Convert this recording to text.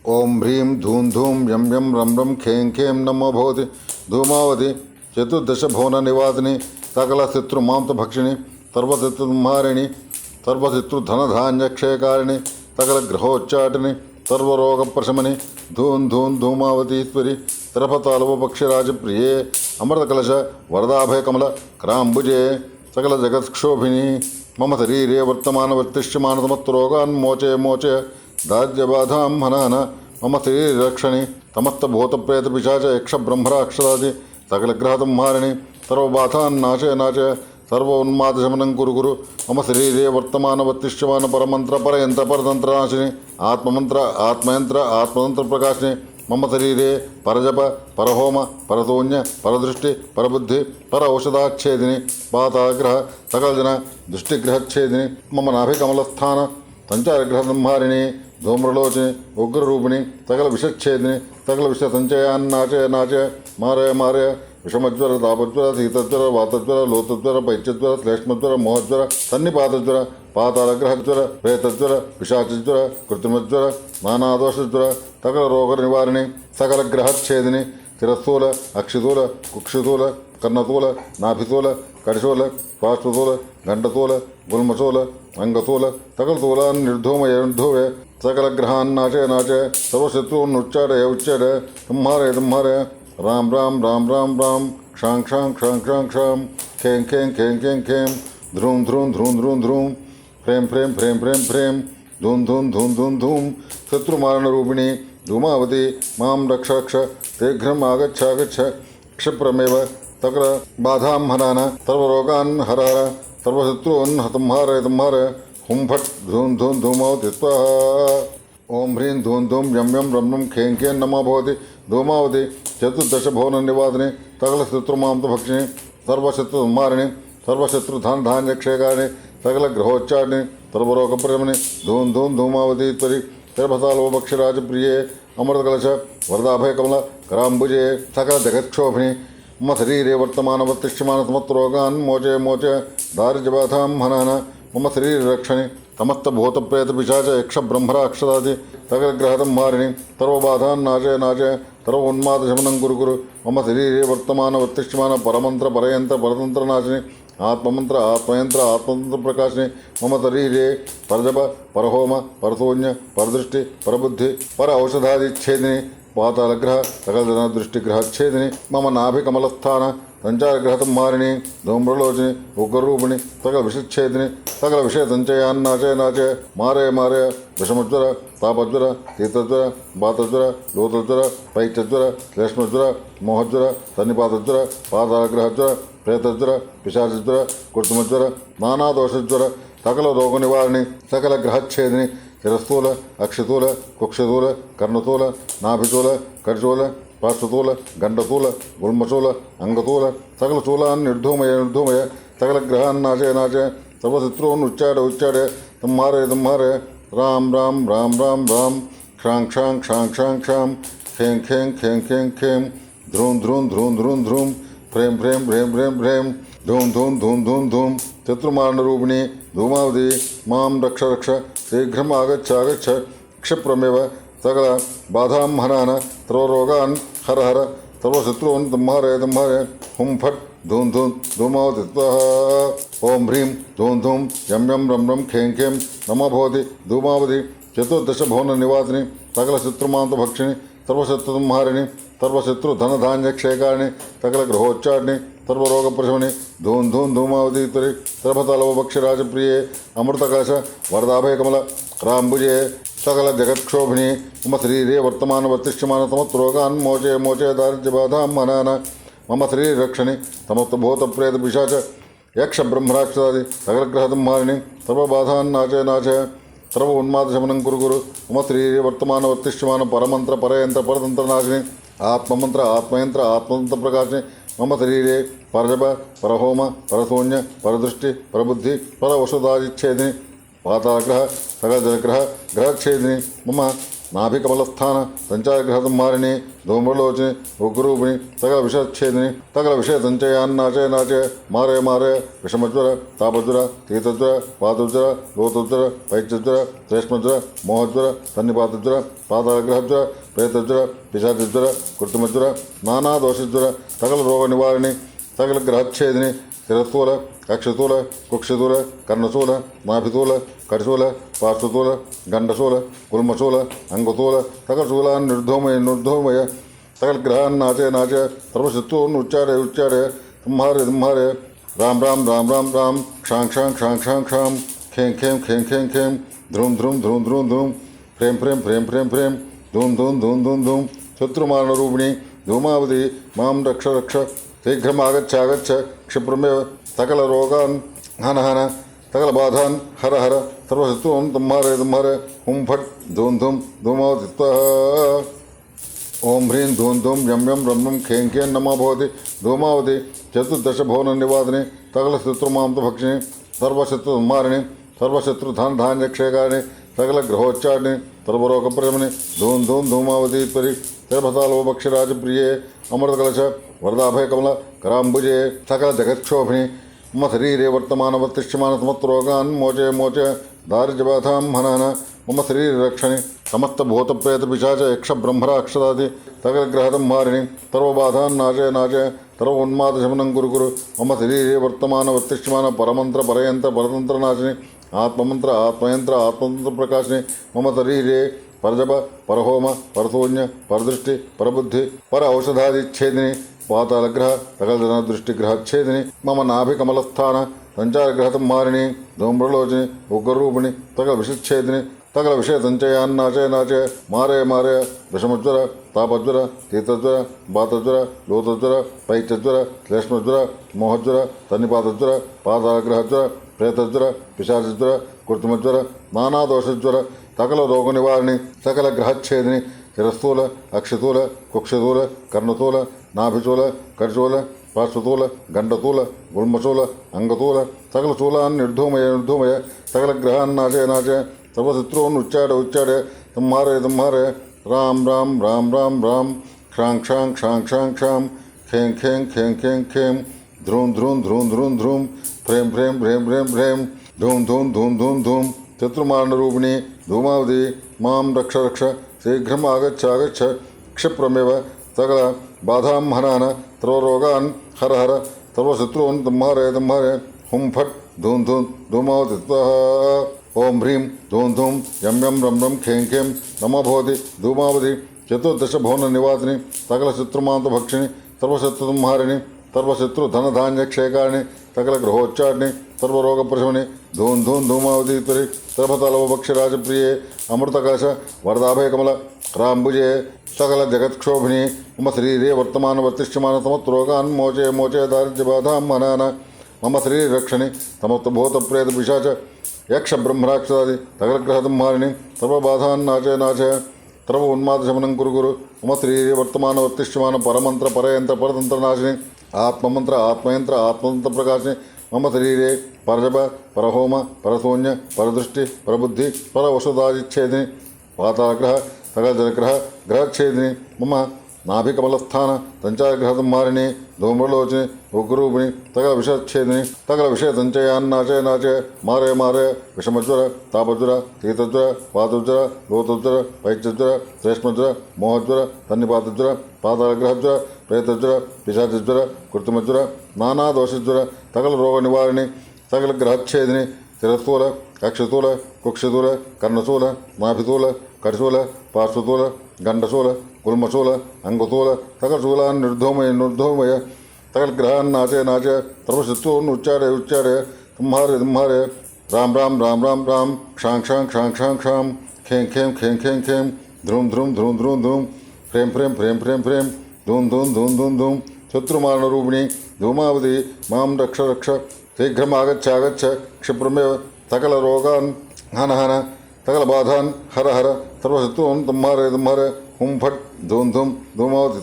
ओं ह्रीं धूं धूं यं यं रं रं खें खें नमो भवति धूमावति चतुर्दश भुवन निवासिनी सकल शत्रुमांसभक्षिणी सर्वशत्रुमारिणी सर्वशत्रुधनधान्यक्षयकारिणी सकल ग्रहोच्चाटिनी सर्वरोगप्रशमनि धूं धूं धूमावतीश्वरी तिरपतालवपक्षिराजप्रिये अमृतकलश वरदाभयकमल क्राम्बुजे सकल जगत्क्षोभिनी मम शरीरे वर्तमान समस्तरोगान्मोचय मोचय दाज्यबाधां हनन मम शरीररक्षणि समस्तभूतप्रेतपिशाच यक्षब्रह्मराक्षसादि सकलग्रहसंहारिणि सर्वबाधान्नाशय नाशय सर्वोन्मादशमनं कुरु कुरु मम शरीरे वर्तमान परमंत्र परयंत्र परतंत्रनाशिनि आत्ममंत्र आत्मयंत्र आत्मतंत्रप्रकाशिनि मम शरीरे परजप परहोम परशून्य परदृष्टि परबुद्धि पर औषधाच्छेदिनि पाताग्रह सकलजन दृष्टिग्रहच्छेदिनि मम नाभिकमलस्थान संचारग्रह संहारिणी धूम्रलोचनि उग्ररूपिणी सकल विषच्छेदिनि सकल विष संचयान्नाचय नाचय मारय मारय विषमज्वर तापज्वर शीतज्वर वातज्वर लोतज्वर पैत्यज्वर श्लेष्मज्वर मोहज्वर सन्निपातज्वर पातालग्रहज्वर प्रेतज्वर पिशाचज्वर कृत्रिमज्वर नानादोषज्वर सकल रोग निवारिणी सकल ग्रहच्छेदिनि शिरस्थूल अक्षितूल कुक्षितूल कर्णतूल नाभितूल कटिशूल पार्श्वतूल घंटतूल गुल्मशूल अंगतूल सकल तूलान् निर्धूमय निर्धूय सकल ग्रहान् नाचय नाचय सर्वशत्रून् उच्चाटय उच्चाटय संहारय संहारय राम राम राम राम राम क्षां क्षां क्षां क्षां क्षां खें खें खें खें खें ध्रूं ध्रूं ध्रूं ध्रूं ध्रूं फ्रें फ्रें फ्रें फ्रें फ्रें धूं धूं धूं धूं धूं शत्रुमारणरूपिणी धूमावती मां रक्ष रक्ष शीघ्रम् आगच्छ आगच्छ क्षिप्रमेव सकल बाधां हनन सर्वरोगान् हर हर सर्वशत्रून् संहारय संहारय हुं फट् धूं धूं धूमावति स्वाहा ओं ह्रीं धूं धूं यं यं रं रं खें खें नमो भवति धूमावति चतुर्दश भुवन निवासिनी सकल शत्रुमांसभक्षिणी सर्वशत्रुसंहारिणी सर्वशत्रुधनधान्यक्षयकारिणी सकल ग्रहोच्चारिणी सर्वरोगप्रशमनि धूं धूं धूमावतीश्वरी तिरपतालवपक्षिराजप्रिये अमृतकलश वरदाभयकमल कराम्बुजे सकल जगत्क्षोभिनी मम शरीरे वर्तमान समस्तरोगान् मोचय मोचय दारिद्र्यबाधां हनन मम शरीररक्षणि समस्तभूतप्रेतपिशाच यक्षब्रह्मराक्षसादि सकलग्रहसंहारिणि सर्वबाधान्नाशय नाशय सर्वोन्मादशमनं कुरु कुरु मम शरीरे वर्तमान परमंत्र परयंत्र परतंत्रनाशिनि आत्ममंत्र आत्मयंत्र आत्मतंत्रप्रकाशिनि मम शरीरे परजप परहोम परशून्य परदृष्टि परबुद्धि पर औषधादिच्छेदिनि पातालग्रह सकल दृष्टिग्रहच्छेदिनि मम नाभिकमलस्थान संचारग्रह संहारिणी धूम्रलोचनि उग्ररूपिणी सकल विषच्छेदिनि सकल विषय संचयान्नाचय नाचय मारय मारय विषमज्वर तापज्वर शीतज्वर वातज्वर लोतज्वर पैत्यज्वर श्लेष्मज्वर मोहज्वर सन्निपातज्वर पातालग्रहज्वर प्रेतज्वर पिशाचज्वर कृत्रिमज्वर नानादोषज्वर सकल रोग निवारिणी सकल ग्रहच्छेदिनि शिरस्थूल अक्षितूल कुक्षितूल कर्णतूल नाभितूल कटिशूल पार्श्वतूल घंटतूल गुल्मशूल अंगतूल सकल शूलान् निर्धूमय निर्धूमय सकल ग्रहान् नाचय नाचय सर्वशत्रून् उच्चाटय उच्चाटय संहारय संहारय राम राम राम राम राम क्षां क्षां क्षां क्षां क्षां खें खें खें खें खें ध्रूं ध्रूं ध्रूं ध्रूं ध्रूं फ्रें फ्रें फ्रें फ्रें फ्रें धूं धूं धूं धूं धूं शत्रुमारणरूपिणी धूमावती मां रक्ष रक्ष शीघ्रम् आगच्छ आगच्छ क्षिप्रमेव सकल बाधां हनन सर्वरोगान् हर हर सर्वशत्रून् संहारय संहारय हुं फट् धूं धूं धूमावति स्वाहा ओं ह्रीं धूं धूं यं यं रं रं खें खें नमो भवति धूमावति चतुर्दश भुवन निवासिनी सकल शत्रुमांसभक्षिणी सर्वशत्रुसंहारिणी सर्वशत्रुधनधान्यक्षयकारिणी सकल ग्रहोच्चारिणी सर्वरोगप्रशमनि धूं धूं धूमावतीश्वरी तिरपतालवपक्षिराजप्रिये अमृतकलश वरदाभयकमल राम्बुजे सकल जगत्क्षोभिनी मम शरीरे वर्तमान समस्तरोगान् मोचय मोचय दारिद्र्यबाधां हनन मम शरीररक्षणि समस्तभूतप्रेतपिशाच यक्षब्रह्मराक्षसादि सकलग्रहसंहारिणि सर्वबाधान्नाशय नाशय सर्वोन्मादशमनं कुरु कुरु मम शरीरे वर्तमान परमंत्र परयंत्र परतंत्रनाशिनि आत्ममंत्र आत्मयंत्र आत्मतंत्रप्रकाशिनि मम शरीरे परजप परहोम परशून्य परदृष्टि परबुद्धि पर औषधादिच्छेदिनि पातालग्रह सकल जलग्रह ग्रहच्छेदिनि मम నాభికమలస్థాన సంచారగ్రహ సంహారిణి ధూమ్రలోచని ఉగ్రూపిణి సకల విషచ్ఛేదిని సకల విషయ సంచయాన్నాచయ నాచయ మారయ మారయ విషమజ్వర తాపజ్వర తీతజ్వర పాతజ్వర లోతజ్వర పైత్యజ్వర శ్లేష్మజ్వర మోహజ్వర సన్నిపాతజ్వర పాతాగ్రహజ్వర ప్రేతజ్వర పిశాచజ్వర కృత్రిమజ్వర నానాదోషజ్వర సకల రోగ నివారిణి సకల గ్రహచ్ఛేదిని శిరస్థూల అక్షతూల కుక్షతూల కర్ణశూల నాభితూల కటిశూల పార్శ్వతూల గండశూల గుల్మశూల అంగతూల సకలశూలాన్ నిర్ధూమయ సకల గ్రహాన్ నాచయ నాచయ సర్వశత్రువున్ ఉచ్చారయ ఉచ్చారయ సంహారయ సంహారయ రామ్ రామ్ రామ్ రామ్ రామ్ క్షాం క్షాం క్షాం క్షాం క్షాం ఖేం ఖేం ఖేం ఖేం ఖేం ధ్రుం ధ్రుం ధ్రుం ధ్రుం ధ్రుం ప్రేం ప్రేం ప్రేం ప్రేం ప్రేం ధూం ధూం ధూం ధూం ధూం శత్రుమారణ రూపిణి ధూమావతి మాం రక్ష రక్ష శీఘ్రమాగచ్చాగచ్చ క్షిప్రమేవ సకల రోగాన్ హన హన సకల బాధాన్ హర హర సర్వశత్రువున్ తుమ్హారయ తుమ్హారయ హుం ఫట్ ధూం ధూం ధూమావతి ఓం హ్రీం ధూం ధూం యం యం రం రం ఖేం ఖేం నమో భవతి ధూమావతి చతుర్దశ భువన నివాదిని సకల శత్రుమాంత భక్షిణి సర్వశత్రు సంహారిణి సర్వశత్రు ధన ధాన్యక్షేకారిణి సకల గ్రహోచ్చారిణి సర్వరోగప్రశమని ధూం ధూం ధూమావతీశ్వరి శరభతాలోపక్షరాజప్రియే అమృతకలశ వరదాభయ కమల కరాంబుజే సకల జగత్క్షోభిని మమ శరీరే వర్తమానవర్తిష్యమాన సమస్త్రోగాన్ మోచే మోచే దారిద్ర్యబాధాం హనన మమ శరీర రక్షణి సమస్త భూతప్రేత పిశాచ యక్ష బ్రహ్మరాక్షరాది సకల గ్రహదంహారిణి సర్వబాధాన్ నాశయ నాశయ సర్వ ఉన్మాద శమనం గురు గురు మమ శరీరే వర్తమాన వర్తిష్యమాన పరమంత్ర పరయంత్ర పరతంత్ర నాశిని ఆత్మమంత్ర ఆత్మయంత్ర ఆత్మతంత్ర ప్రకాశిని మమ శరీరే పరజప పరహోమ పరశూన్య పరదృష్టి పరబుద్ధి పర ఔషధాదిచ్ఛేదిని పాతాళగ్రహ సకల జనదృష్టిగ్రహచ్ఛేదిని మమ నాభికమలస్థాన సంచారగ్రహ సంహారిణి ధూమ్రలోచని ఉగ్రరూపిణి సకల విషచ్ఛేదిని సకల విషయ సంచయాన్నాచయ నాచయ మారయ మారయ విషమజ్వర తాపజ్వర తీతజ్వర బాతజ్వర లోతజ్వర పైత్యజ్వర శ్లేష్మజ్వర మోహజ్వర సన్నిపాతజ్వర పాతాళగ్రహజ్వర ప్రేతజ్వర పిశాచజ్వర కృత్రిమజ్వర నానాదోషజ్వర సకల రోగ నివారిణి సకల గ్రహచ్ఛేదిని శిరస్థూల అక్షతూల కుక్షతూల కర్ణతూల నాభిశూల కటిశూల పార్శ్వతూల గండతూల గుల్మశూల అంగతూల సకల శూలాన్ నిర్ధూమయ సకల గ్రహాన్ నాశయ నాశయ సర్వశత్రువున్ ఉచ్చాడ సంహారయ సంహారయ రామ్ రామ్ రామ్ రామ్ రామ్ క్షాం క్షాం క్షాం క్షాం క్షాం ఖేం ఖేం ఖేం ఖేం ఖేం ధ్రూం ధ్రూం ధ్రూం ధ్రూం ధ్రూం ప్రేం ప్రేం ప్రేం ప్రేం ప్రేం ధూం ధూం ధూం ధూం ధూం శత్రుమారణ రూపిణి ధూమావతి మాం రక్ష రక్ష శీఘ్రం ఆగచ్చాగచ్చ క్షిప్రమేవ సకల బాధాం హనాన సర్వరోగాన్ హర హర సర్వశత్రువున్ తుమ్హారయ తుమ్హారయ హుం ఫట్ ధూం ధూం ధూమావతి ఓం హ్రీం ధూం ధూం యం యం రం రం ఖేం ఖేం నమో భవతి ధూమావతి చతుర్దశ భువన నివాసిని సకల శత్రుమాంత భక్షిణి సర్వశత్రు సంహారిణి సర్వశత్రు ధనధాన్యక్షేకారిణి సకల గ్రహోచ్చారిణి సర్వరోగప్రశమని ధూం ధూం ధూమావతీశ్వరి సర్వతలవపక్షరాజప్రియే అమృతకలశ వరదాభయ కమల రాంబుజే సకల జగత్క్షోభిని మమ శరీరే వర్తమాన వర్తిష్యమాన సమస్త్రోగాన్ మోచే మోచే దారిద్ర్యబాధాం హనాన మమ శరీర రక్షణి సమస్త భూత ప్రేత పిశాచ యక్ష బ్రహ్మరాక్షరాది సకల గ్రహ సంహారిణి సర్వబాధాన్ నాచయ నాచయ సర్వ ఉన్మాద శమనం గురు గురు మమ శరీరే వర్తమాన వర్తిష్యమాన పరమంత్ర పరయంత్ర పరతంత్ర నాశిని ఆత్మమంత్ర ఆత్మయంత్ర ఆత్మతంత్ర ప్రకాశిని మమ శరీరే పరజప పరహోమ పరశూన్య పరదృష్టి పరబుద్ధి పర ఔషధాదిచ్ఛేదిని పాతాళగ్రహ సకల జనగ్రహ గ్రహచ్ఛేదిని మమ నాభికమలస్థాన సంచారగ్రహ సంహారిణి ధూమ్రలోచని ఉగ్రరూపిణి సకల విషచ్ఛేదిని సకల విషయ సంచయాన్నాచయ నాచయ మారయ మారయ విషమజ్వర తాపజ్వర తీతజ్వర పాతజ్వర లోతజ్వర పైత్యజ్వర శ్లేష్మజ్వర మోహజ్వర సన్నిపాతజ్వర పాతాళగ్రహజ్వర ప్రేతజ్వర పిశాచజ్వర కృత్రిమజ్వర నానాదోషజ్వర సకల రోగ నివారిణి సకల గ్రహచ్ఛేదిని శిరస్థూల అక్షతూల కుక్షతూల కర్ణశూల నాభితూల కటిశూల పార్శ్వతూల గండశూల గుల్మశూల అంగతూల సకల శూలాన్ నిర్ధూమయ సకల గ్రహాన్ నాచయ నాచయ సర్వశత్రువున్ ఉచ్చాడయ సంహారయ సంహారయ రామ్ రామ్ రామ్ రామ్ రామ్ క్షాం క్షాం క్షాం క్షాం క్షాం ఖేం ఖేం ఖేం ఖేం ఖేం ధ్రుం ధ్రుం ధ్రుం ధ్రుం ధ్రుం ప్రేం ప్రేం ప్రేం ప్రేం ప్రేం ధూం ధూం ధూం ధూం ధూం శత్రుమారణ రూపిణి ధూమావతి మాం రక్ష రక్ష శీఘ్రం ఆగచ్చాగచ్చ క్షిప్రమేవ సకల రోగాన్ హన హన సకల బాధాన్ హర హర సర్వశత్రువున్ తుమ్హారయ తుమ్హారయ హుం ఫట్ ధూం ధూం ధూమావతి